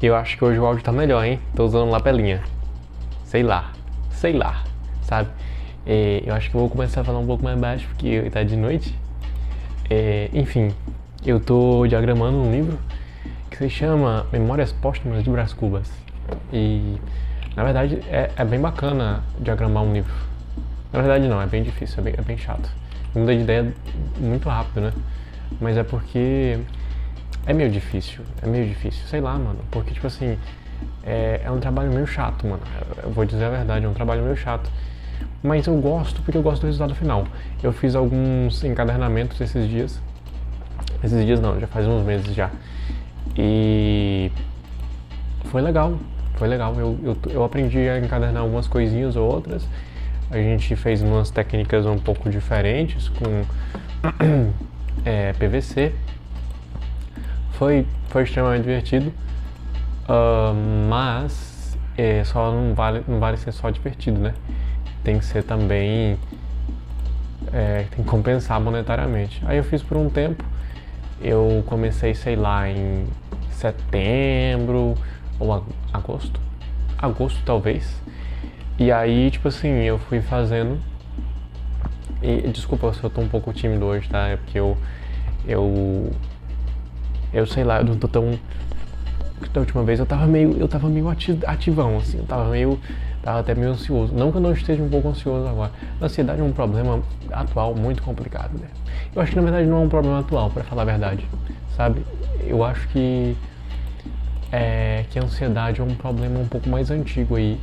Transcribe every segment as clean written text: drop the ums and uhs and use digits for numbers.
Eu acho que hoje o áudio tá melhor, hein? Tô usando lapelinha. Sei lá, sabe? Eu acho que eu vou começar a falar um pouco mais baixo porque tá de noite. Enfim, eu tô diagramando um livro que se chama Memórias Póstumas de Brás Cubas. E, na verdade, é bem bacana diagramar um livro. Na verdade não, é bem difícil, é bem chato. Muda de ideia muito rápido, né? Mas é porque é meio difícil, sei lá, mano. Porque, tipo assim, é um trabalho meio chato, mano. Eu vou dizer a verdade, é um trabalho meio chato. Mas eu gosto porque eu gosto do resultado final. Eu fiz alguns encadernamentos esses dias. Esses dias não, já faz uns meses já. E foi legal, foi legal. Eu aprendi a encadernar algumas coisinhas ou outras. A gente fez umas técnicas um pouco diferentes com PVC. Foi extremamente divertido, mas só não vale ser só divertido, né? Tem que ser também, tem que compensar monetariamente. Aí eu fiz por um tempo, eu comecei, sei lá, em setembro ou agosto talvez. E aí, tipo assim, eu fui fazendo. E desculpa se eu tô um pouco tímido hoje, tá? É porque eu sei lá, eu não tô tão. Da última vez eu tava meio ativão, assim, tava até meio ansioso. Não que eu não esteja um pouco ansioso agora. A ansiedade é um problema atual muito complicado, né? Eu acho que na verdade não é um problema atual, pra falar a verdade, sabe? Eu acho que a ansiedade é um problema um pouco mais antigo aí.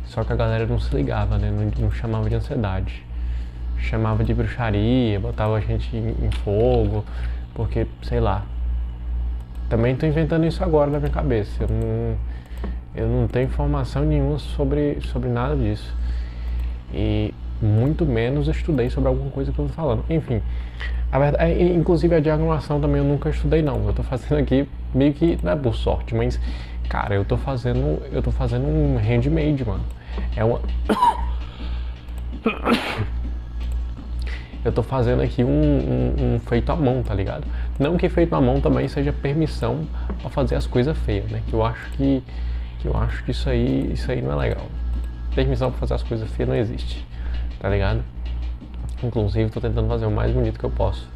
Só que a galera não se ligava, né? Não chamava de ansiedade. Chamava de bruxaria, botava a gente em fogo, porque, sei lá. Também tô inventando isso agora na minha cabeça. Eu não tenho informação nenhuma sobre nada disso. E muito menos estudei sobre alguma coisa que eu tô falando. Enfim, a verdade, inclusive a diagramação também eu nunca estudei não. Eu tô fazendo aqui meio que, não é por sorte, mas cara, eu tô fazendo um handmade, mano. Eu tô fazendo aqui um feito à mão, tá ligado? Não que feito à mão também seja permissão pra fazer as coisas feias, né? Que eu acho que isso aí não é legal. Permissão pra fazer as coisas feias não existe, tá ligado? Inclusive tô tentando fazer o mais bonito que eu posso.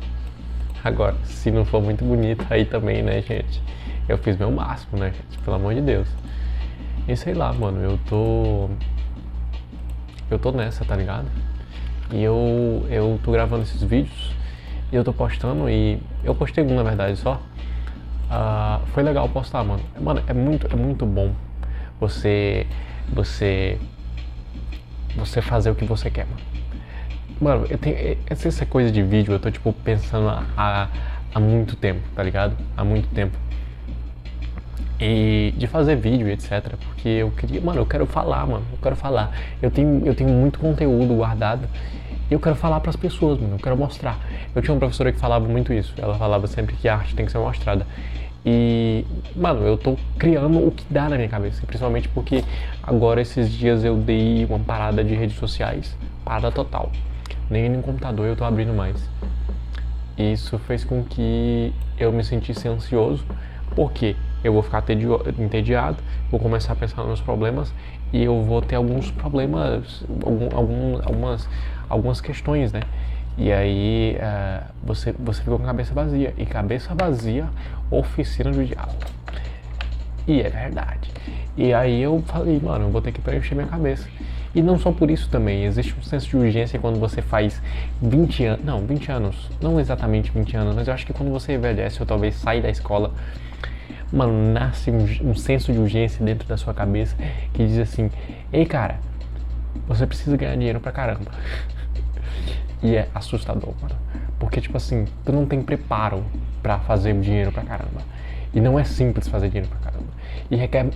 Agora, se não for muito bonito aí também, né, gente? Eu fiz meu máximo, né, gente? Pelo amor de Deus. E sei lá, mano, eu tô nessa, tá ligado? E eu tô gravando esses vídeos e eu tô postando e eu postei um na verdade só. Foi legal postar, mano. Mano, é muito bom você fazer o que você quer, mano. Mano, essa coisa de vídeo eu tô tipo pensando há muito tempo, tá ligado? Há muito tempo. E de fazer vídeo, etc. Porque eu queria, mano, eu quero falar. Eu tenho muito conteúdo guardado e eu quero falar pras pessoas, mano, eu quero mostrar. Eu tinha uma professora que falava muito isso, ela falava sempre que a arte tem que ser mostrada. E, mano, eu tô criando o que dá na minha cabeça, principalmente porque agora esses dias eu dei uma parada de redes sociais, parada total. Nem no computador eu tô abrindo mais. Isso fez com que eu me sentisse ansioso, porque eu vou ficar entediado, vou começar a pensar nos meus problemas e eu vou ter alguns problemas, algumas questões, né? E aí você ficou com a cabeça vazia. E cabeça vazia, oficina do diabo. E é verdade. E aí eu falei, mano, eu vou ter que preencher minha cabeça. E não só por isso também, existe um senso de urgência quando você faz 20 anos, não, 20 anos, não exatamente 20 anos, mas eu acho que quando você envelhece ou talvez sai da escola, mano, nasce um senso de urgência dentro da sua cabeça que diz assim, ei cara, você precisa ganhar dinheiro pra caramba. E é assustador, mano, porque tipo assim, tu não tem preparo pra fazer dinheiro pra caramba. E não é simples fazer dinheiro pra caramba. E requer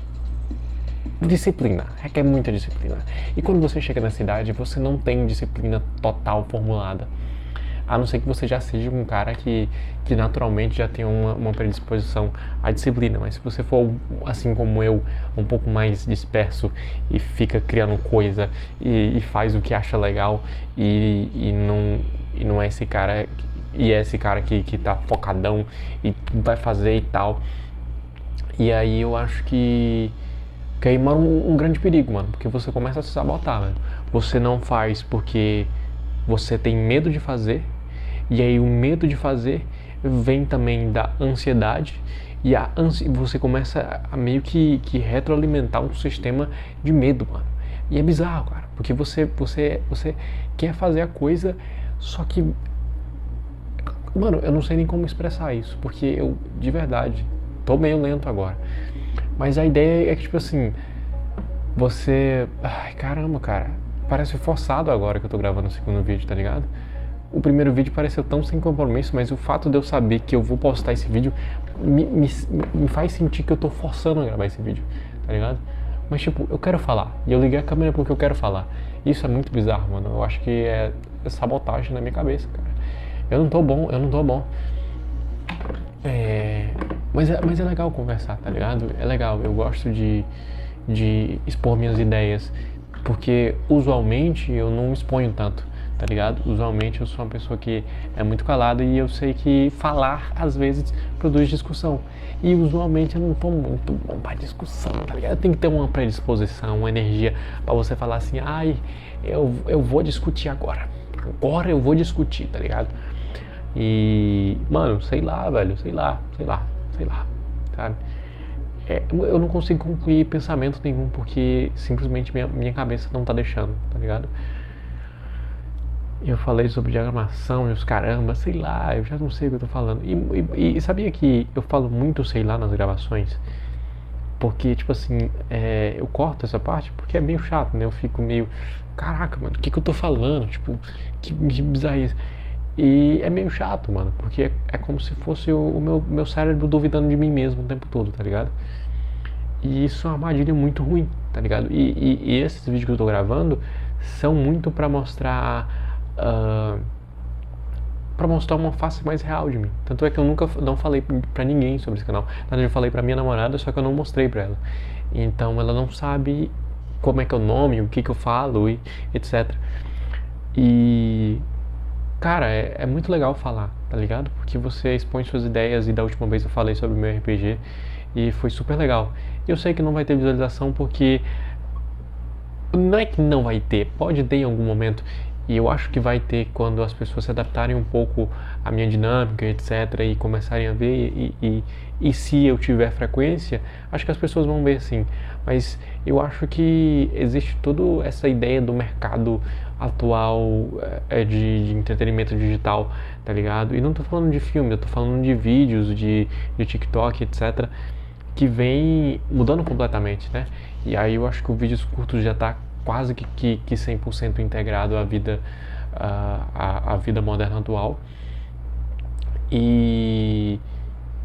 disciplina, requer muita disciplina. E quando você chega na cidade, você não tem disciplina total formulada. A não ser que você já seja um cara que naturalmente já tem uma predisposição à disciplina. Mas se você for, assim como eu, um pouco mais disperso e fica criando coisa e faz o que acha legal e não é esse cara, e é esse cara que tá focadão e vai fazer e tal, E aí eu acho que aí mora um grande perigo, mano, porque você começa a se sabotar, velho. Você não faz porque você tem medo de fazer, e aí o medo de fazer vem também da ansiedade, e você começa a meio que retroalimentar um sistema de medo, mano. E é bizarro, cara, porque você quer fazer a coisa, só que, mano, eu não sei nem como expressar isso, porque eu, de verdade, tô meio lento agora. Mas a ideia é que, tipo assim, você... Ai, caramba, cara, parece forçado agora que eu tô gravando o segundo vídeo, tá ligado? O primeiro vídeo pareceu tão sem compromisso, mas o fato de eu saber que eu vou postar esse vídeo me faz sentir que eu tô forçando a gravar esse vídeo, tá ligado? Mas tipo, eu quero falar, e eu liguei a câmera porque eu quero falar. Isso é muito bizarro, mano. Eu acho que é sabotagem na minha cabeça, cara. Eu não tô bom. Mas é legal conversar, tá ligado? É legal, eu gosto de expor minhas ideias, porque usualmente eu não exponho tanto, tá ligado? Usualmente eu sou uma pessoa que é muito calada e eu sei que falar às vezes produz discussão. E usualmente eu não tô muito bom pra discussão, tá ligado? Tem que ter uma predisposição, uma energia pra você falar assim, ai, eu vou discutir agora. Agora eu vou discutir, tá ligado? E, mano, sei lá, velho, sei lá, sabe? Eu não consigo concluir pensamento nenhum porque simplesmente minha cabeça não tá deixando, tá ligado? Eu falei sobre diagramação e os caramba, sei lá, eu já não sei o que eu tô falando. E sabia que eu falo muito sei lá nas gravações? Porque, tipo assim, eu corto essa parte porque é meio chato, né? Eu fico meio, caraca, mano, o que eu tô falando? Tipo, que bizarro isso. E é meio chato, mano, porque é como se fosse o meu cérebro duvidando de mim mesmo o tempo todo, tá ligado? E isso é uma armadilha muito ruim, tá ligado? E esses vídeos que eu tô gravando são muito pra mostrar para mostrar uma face mais real de mim. Tanto é que eu nunca não falei pra ninguém sobre esse canal. Na verdade, eu falei pra minha namorada, só que eu não mostrei pra ela. Então ela não sabe como é que é o nome, o que eu falo e etc. E cara, é muito legal falar, tá ligado? Porque você expõe suas ideias e da última vez eu falei sobre o meu RPG e foi super legal. Eu sei que não vai ter visualização porque não é que não vai ter, pode ter em algum momento. E eu acho que vai ter quando as pessoas se adaptarem um pouco à minha dinâmica, etc. E começarem a ver. E se eu tiver frequência, acho que as pessoas vão ver sim. Mas eu acho que existe toda essa ideia do mercado atual de entretenimento digital, tá ligado? E não tô falando de filme, eu tô falando de vídeos, de TikTok, etc. Que vem mudando completamente, né? E aí eu acho que o vídeos curtos já tá quase que 100% integrado à vida, à vida moderna atual. E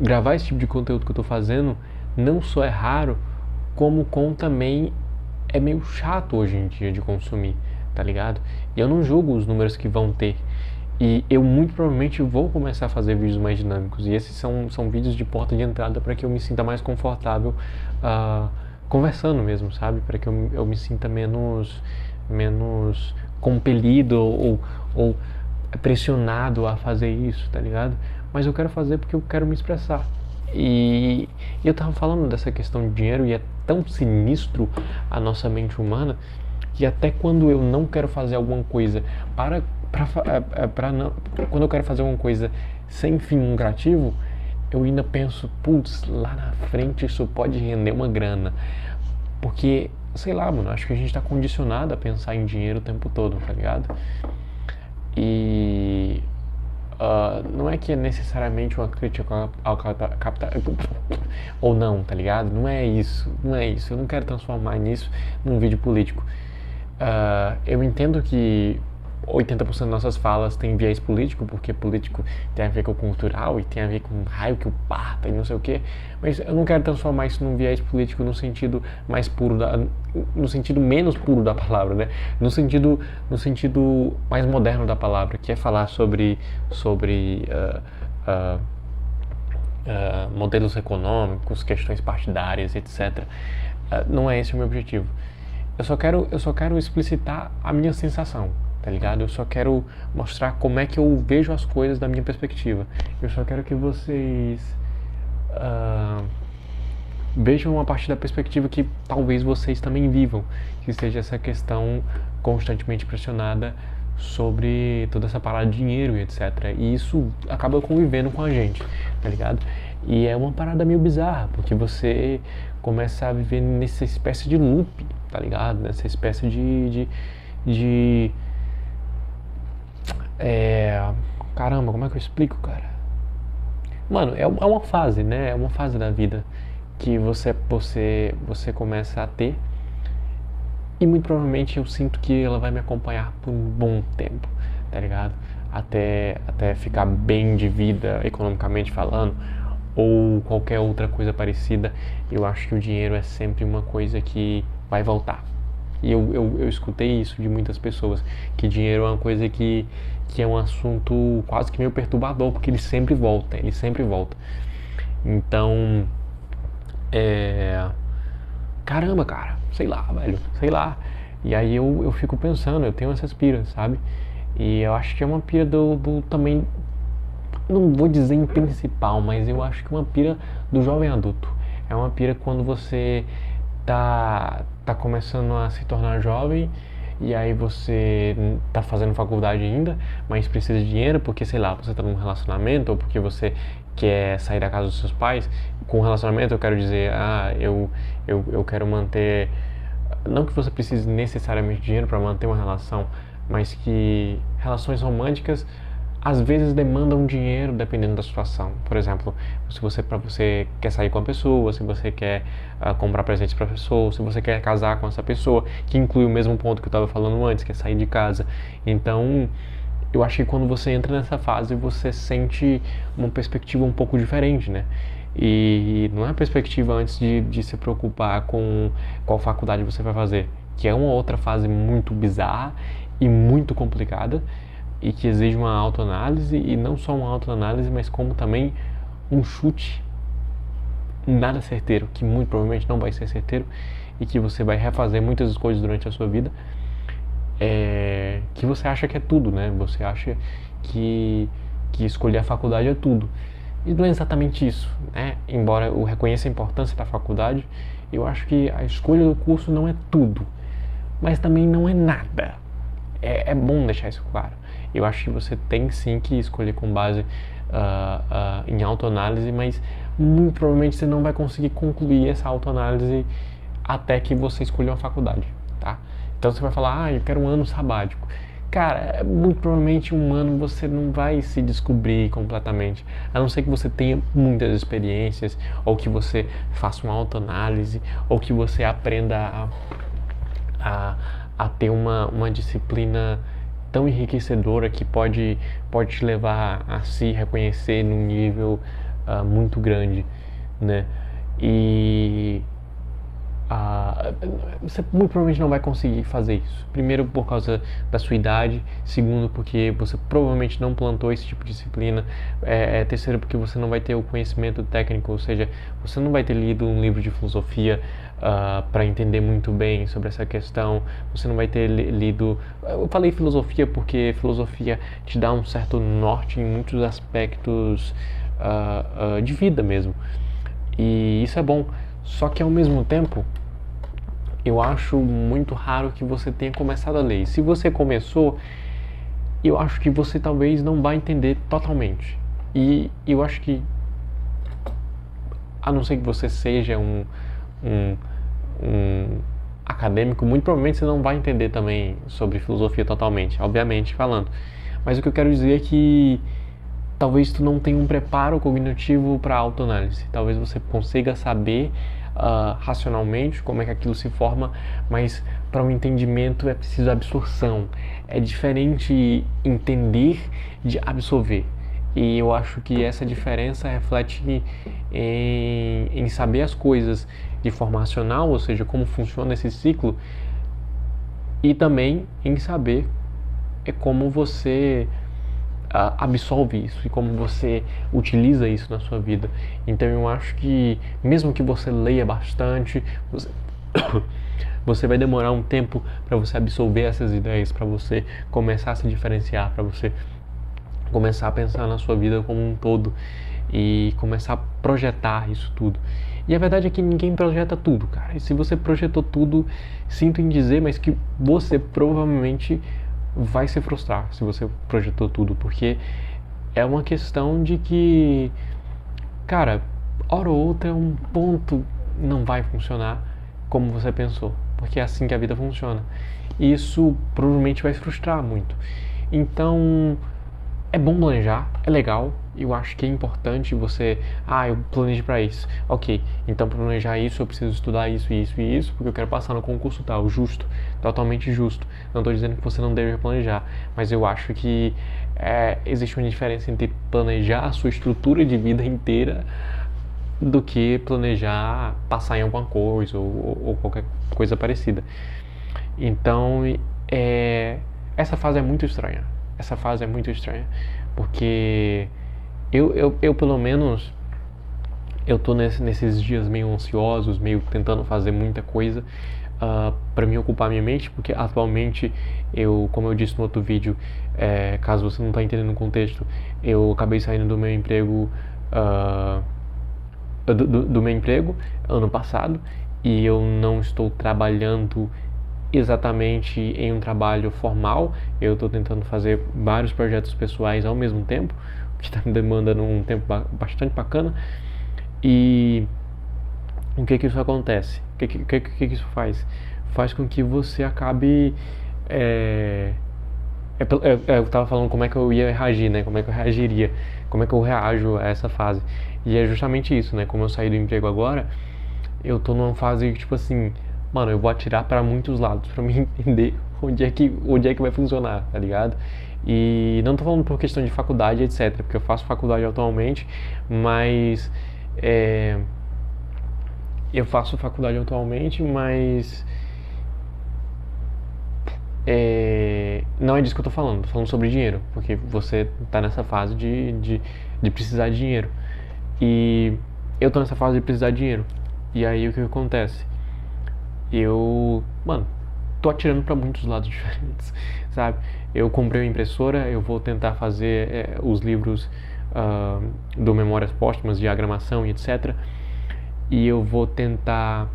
gravar esse tipo de conteúdo que eu tô fazendo não só é raro, como também é meio chato hoje em dia de consumir, tá ligado? E eu não julgo os números que vão ter. E eu muito provavelmente vou começar a fazer vídeos mais dinâmicos. E esses são vídeos de porta de entrada para que eu me sinta mais confortável conversando mesmo, sabe? Para que eu me sinta menos compelido ou pressionado a fazer isso, tá ligado? Mas eu quero fazer porque eu quero me expressar. E eu tava falando dessa questão de dinheiro e é tão sinistro a nossa mente humana que até quando eu não quero fazer alguma coisa quando eu quero fazer alguma coisa sem fim lucrativo, eu ainda penso, putz, lá na frente isso pode render uma grana. Porque, sei lá, mano, acho que a gente tá condicionado a pensar em dinheiro o tempo todo, tá ligado? E não é que é necessariamente uma crítica ao capital ou não, tá ligado? Não é isso. Eu não quero transformar nisso num vídeo político. Eu entendo que 80% das nossas falas tem viés político, porque político tem a ver com o cultural e tem a ver com o raio que o parta e não sei o que, mas eu não quero transformar isso num viés político no sentido mais puro, no sentido menos puro da palavra, né? No sentido mais moderno da palavra, que é falar sobre modelos econômicos, questões partidárias, etc. Não é esse o meu objetivo. Eu só quero explicitar a minha sensação, tá ligado? Eu só quero mostrar como é que eu vejo as coisas da minha perspectiva. Eu só quero que vocês vejam a partir da perspectiva que talvez vocês também vivam, que seja essa questão constantemente pressionada sobre toda essa parada de dinheiro e etc. E isso acaba convivendo com a gente, tá ligado? E é uma parada meio bizarra, porque você começa a viver nessa espécie de loop, tá ligado? Nessa espécie de caramba, como é que eu explico, cara? Mano, é uma fase, né? É uma fase da vida que você começa a ter. E muito provavelmente eu sinto que ela vai me acompanhar por um bom tempo, tá ligado? Até ficar bem de vida, economicamente falando, ou qualquer outra coisa parecida. Eu acho que o dinheiro é sempre uma coisa que vai voltar. E eu escutei isso de muitas pessoas, que dinheiro é uma coisa que é um assunto quase que meio perturbador, porque ele sempre volta. Então, caramba, cara, sei lá. E aí eu fico pensando, eu tenho essas piras, sabe? E eu acho que é uma pira do também, não vou dizer em principal, mas eu acho que é uma pira do jovem adulto. É uma pira quando você tá começando a se tornar jovem e aí você tá fazendo faculdade ainda, mas precisa de dinheiro porque, sei lá, você tá num relacionamento ou porque você quer sair da casa dos seus pais. Com relacionamento eu quero dizer, eu quero manter, não que você precise necessariamente de dinheiro para manter uma relação, mas que relações românticas às vezes demandam dinheiro dependendo da situação. Por exemplo, se você quer sair com a pessoa, se você quer comprar presentes para a pessoa, se você quer casar com essa pessoa, que inclui o mesmo ponto que eu estava falando antes, que é sair de casa. Então, eu acho que quando você entra nessa fase, você sente uma perspectiva um pouco diferente, né? E não é a perspectiva antes de se preocupar com qual faculdade você vai fazer, que é uma outra fase muito bizarra e muito complicada, e que exige uma autoanálise, e não só uma autoanálise, mas como também um chute nada certeiro, que muito provavelmente não vai ser certeiro, e que você vai refazer muitas coisas durante a sua vida, que você acha que é tudo, né? Você acha que escolher a faculdade é tudo. E não é exatamente isso, né? Embora eu reconheça a importância da faculdade, eu acho que a escolha do curso não é tudo, mas também não é nada. É bom deixar isso claro. Eu acho que você tem sim que escolher com base em autoanálise, mas muito provavelmente você não vai conseguir concluir essa autoanálise até que você escolher uma faculdade, tá? Então você vai falar, eu quero um ano sabático. Cara, muito provavelmente um ano você não vai se descobrir completamente, a não ser que você tenha muitas experiências, ou que você faça uma autoanálise, ou que você aprenda a ter uma disciplina tão enriquecedora que pode te levar a se reconhecer num nível muito grande, né? E você muito provavelmente não vai conseguir fazer isso. Primeiro, por causa da sua idade. Segundo, porque você provavelmente não plantou esse tipo de disciplina. Terceiro, porque você não vai ter o conhecimento técnico, ou seja, você não vai ter lido um livro de filosofia para entender muito bem sobre essa questão. Você não vai ter lido... Eu falei filosofia porque filosofia te dá um certo norte em muitos aspectos de vida mesmo. E isso é bom. Só que ao mesmo tempo, eu acho muito raro que você tenha começado a ler. E se você começou, eu acho que você talvez não vai entender totalmente. E eu acho que, a não ser que você seja um acadêmico, muito provavelmente você não vai entender também sobre filosofia totalmente, obviamente falando. Mas o que eu quero dizer é que talvez tu não tenha um preparo cognitivo para autoanálise. Talvez você consiga saber racionalmente como é que aquilo se forma, mas para um entendimento é preciso absorção. É diferente entender de absorver. E eu acho que essa diferença reflete em saber as coisas de forma racional, ou seja, como funciona esse ciclo, e também em saber como você absorve isso e como você utiliza isso na sua vida. Então eu acho que mesmo que você leia bastante, você vai demorar um tempo para você absorver essas ideias, para você começar a se diferenciar, para você começar a pensar na sua vida como um todo. e começar a projetar isso tudo. E a verdade é que ninguém projeta tudo, cara. E se você projetou tudo, sinto em dizer, mas que você provavelmente vai se frustrar se você projetou tudo, porque é uma questão de que, cara, hora ou outra um ponto não vai funcionar como você pensou, porque é assim que a vida funciona. E isso provavelmente vai frustrar muito. Então, é bom planejar, é legal, eu acho que é importante você, eu planejo para isso. Ok, então para planejar isso eu preciso estudar isso, isso e isso, porque eu quero passar no concurso tal, justo, totalmente justo. Não estou dizendo que você não deve planejar, mas eu acho que existe uma diferença entre planejar a sua estrutura de vida inteira do que planejar passar em alguma coisa ou qualquer coisa parecida. Então, essa fase é muito estranha. Essa fase é muito estranha. Porque eu pelo menos, eu tô nesses dias meio ansiosos, meio tentando fazer muita coisa para me ocupar minha mente, porque atualmente como eu disse no outro vídeo, caso você não está entendendo o contexto, eu acabei saindo do meu emprego do meu emprego ano passado e eu não estou trabalhando exatamente em um trabalho formal. Eu estou tentando fazer vários projetos pessoais ao mesmo tempo, o que está me demandando um tempo bastante bacana. E o que isso acontece? O que isso faz? Faz com que você acabe... eu estava falando como é que eu ia reagir, né? Como é que eu reagiria, como é que eu reajo a essa fase. E é justamente isso, né? Como eu saí do emprego agora, eu tô numa fase tipo assim, mano, eu vou atirar para muitos lados para me entender onde é que vai funcionar, tá ligado? E não tô falando por questão de faculdade, etc, porque eu faço faculdade atualmente, mas eu faço faculdade atualmente, mas não é disso que eu tô falando sobre dinheiro, porque você tá nessa fase de precisar de dinheiro. E eu tô nessa fase de precisar de dinheiro. E aí o que acontece? Mano, tô atirando pra muitos lados diferentes, sabe? Eu comprei uma impressora, eu vou tentar fazer os livros do Memórias Póstumas, diagramação e etc. E eu vou tentar...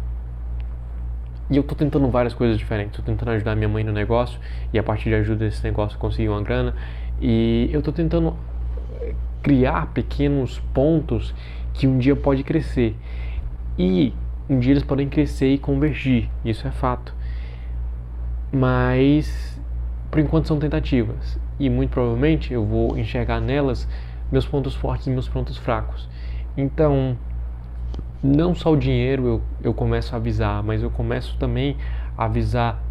E eu tô tentando várias coisas diferentes. Tô tentando ajudar minha mãe no negócio e a partir de ajuda desse negócio conseguir uma grana. E eu tô tentando criar pequenos pontos que um dia pode crescer. E um dia eles podem crescer e convergir, isso é fato. Mas, por enquanto são tentativas. E muito provavelmente eu vou enxergar nelas meus pontos fortes e meus pontos fracos. Então, não só o dinheiro eu começo a avisar, mas eu começo também a avisar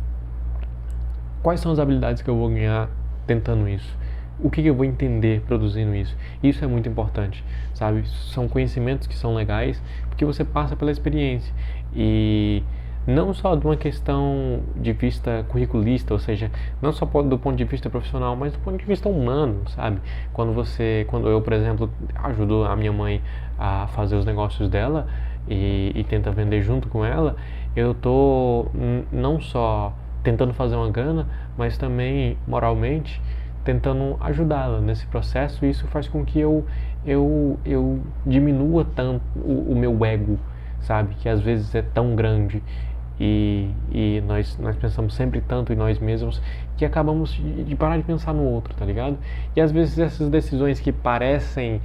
quais são as habilidades que eu vou ganhar tentando isso. O que eu vou entender produzindo isso. Isso é muito importante, sabe? São conhecimentos que são legais, porque você passa pela experiência. E não só de uma questão de vista curriculista, ou seja, não só do ponto de vista profissional, mas do ponto de vista humano, sabe? Quando eu, por exemplo, ajudo a minha mãe a fazer os negócios dela e tenta vender junto com ela, eu tô não só tentando fazer uma grana, mas também moralmente tentando ajudá-la nesse processo. E isso faz com que eu diminua tanto o meu ego, sabe? Que às vezes é tão grande e nós pensamos sempre tanto em nós mesmos que acabamos de parar de pensar no outro, tá ligado? E às vezes essas decisões que parecem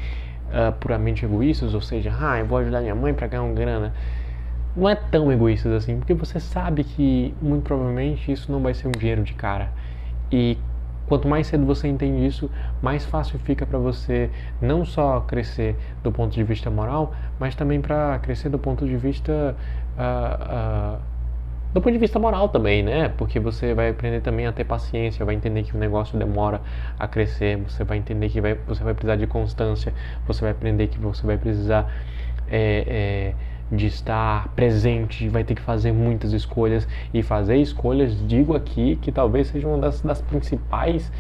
puramente egoístas, ou seja, eu vou ajudar minha mãe para ganhar uma grana, não é tão egoístas assim, porque você sabe que muito provavelmente isso não vai ser um dinheiro de cara. E quanto mais cedo você entende isso, mais fácil fica para você não só crescer do ponto de vista moral, mas também para crescer do ponto de vista moral também, né? Porque você vai aprender também a ter paciência, vai entender que o negócio demora a crescer, você vai entender que você vai precisar de constância, você vai aprender que você vai precisar de estar presente, vai ter que fazer muitas escolhas. E fazer escolhas, digo aqui, que talvez seja uma das principais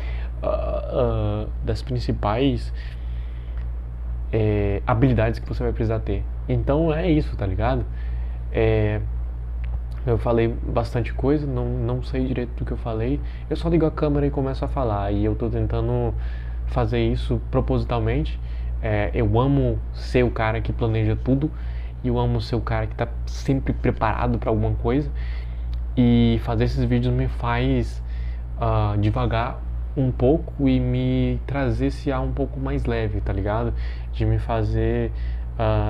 habilidades que você vai precisar ter. Então é isso, tá ligado? Eu falei bastante coisa, não sei direito do que eu falei. Eu só ligo a câmera e começo a falar. E eu tô tentando fazer isso propositalmente. Eu amo ser o cara que planeja tudo, e eu amo ser o cara que está sempre preparado para alguma coisa. E fazer esses vídeos me faz devagar um pouco e me trazer esse ar um pouco mais leve, tá ligado? De me fazer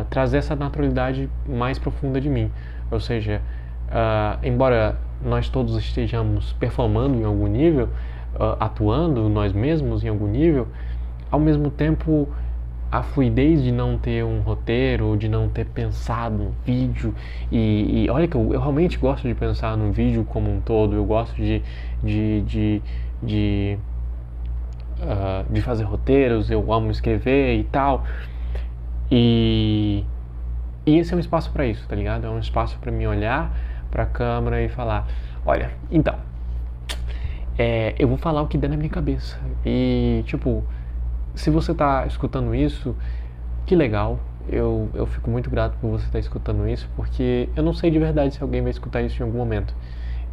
trazer essa naturalidade mais profunda de mim. Ou seja, embora nós todos estejamos performando em algum nível, atuando nós mesmos em algum nível, ao mesmo tempo a fluidez de não ter um roteiro, de não ter pensado um vídeo, e olha que eu realmente gosto de pensar no vídeo como um todo, eu gosto de fazer roteiros, eu amo escrever e tal, e esse é um espaço para isso, tá ligado? É um espaço para mim olhar para a câmera e falar, olha, então, eu vou falar o que der na minha cabeça, e tipo, se você está escutando isso, que legal, eu fico muito grato por você estar escutando isso, porque eu não sei de verdade se alguém vai escutar isso em algum momento.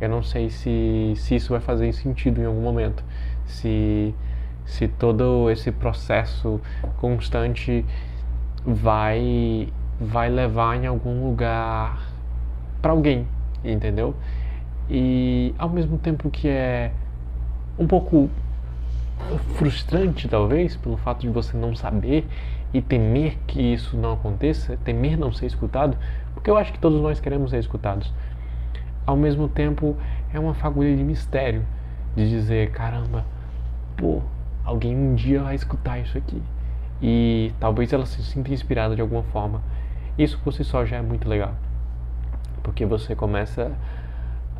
Eu não sei se isso vai fazer sentido em algum momento, se todo esse processo constante vai levar em algum lugar para alguém, entendeu? E ao mesmo tempo que é um pouco frustrante, talvez, pelo fato de você não saber e temer que isso não aconteça, temer não ser escutado, porque eu acho que todos nós queremos ser escutados. Ao mesmo tempo, é uma fagulha de mistério, de dizer, caramba, pô, alguém um dia vai escutar isso aqui. E talvez ela se sinta inspirada de alguma forma. Isso por si só já é muito legal, porque você começa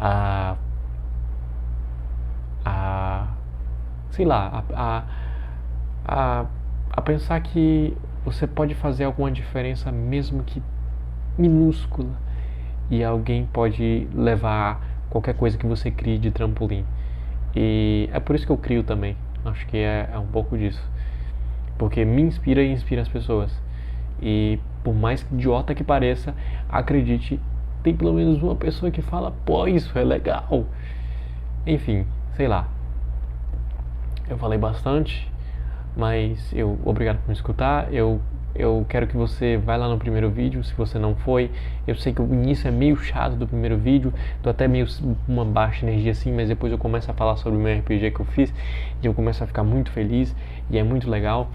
a sei lá, a pensar que você pode fazer alguma diferença, mesmo que minúscula, e alguém pode levar qualquer coisa que você crie de trampolim. E é por isso que eu crio também. Acho que é um pouco disso, porque me inspira e inspira as pessoas. E por mais idiota que pareça, acredite, tem pelo menos uma pessoa que fala, pô, isso é legal. Enfim, sei lá. Eu falei bastante, mas obrigado por me escutar. Eu quero que você vá lá no primeiro vídeo, se você não foi. Eu sei que o início é meio chato do primeiro vídeo, tô até meio uma baixa energia assim, mas depois eu começo a falar sobre o meu RPG que eu fiz e eu começo a ficar muito feliz e é muito legal.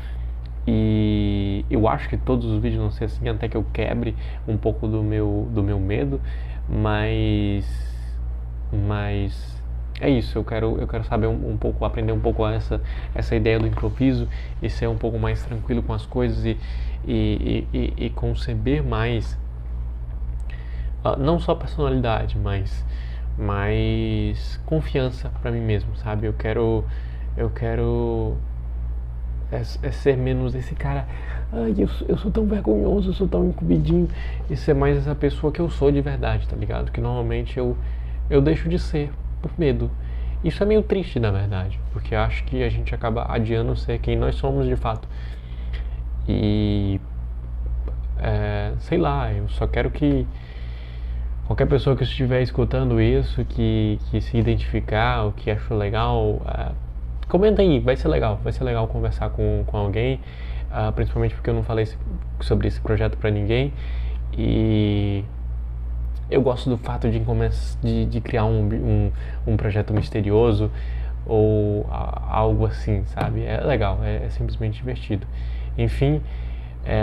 E eu acho que todos os vídeos vão ser assim, até que eu quebre um pouco do meu medo, mas é isso, eu quero saber um pouco, aprender um pouco essa ideia do improviso e ser um pouco mais tranquilo com as coisas e conceber mais, não só personalidade, mas mais confiança para mim mesmo, sabe? Eu quero ser menos esse cara, eu sou tão vergonhoso, eu sou tão encobridinho, e ser mais essa pessoa que eu sou de verdade, tá ligado? Que normalmente eu deixo de ser por medo. Isso é meio triste, na verdade, porque acho que a gente acaba adiando ser quem nós somos de fato. E sei lá, eu só quero que qualquer pessoa que estiver escutando isso, que se identificar, ou que achou legal, comenta aí, vai ser legal conversar com alguém, principalmente porque eu não falei sobre esse projeto pra ninguém. E eu gosto do fato de criar um projeto misterioso ou algo assim, sabe? É legal, é simplesmente divertido. Enfim,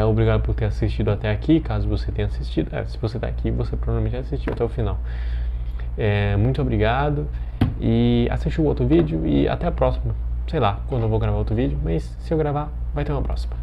obrigado por ter assistido até aqui, caso você tenha assistido. Se você está aqui, você provavelmente assistiu até o final. Muito obrigado e assiste o outro vídeo e até a próxima. Sei lá quando eu vou gravar outro vídeo, mas se eu gravar, vai ter uma próxima.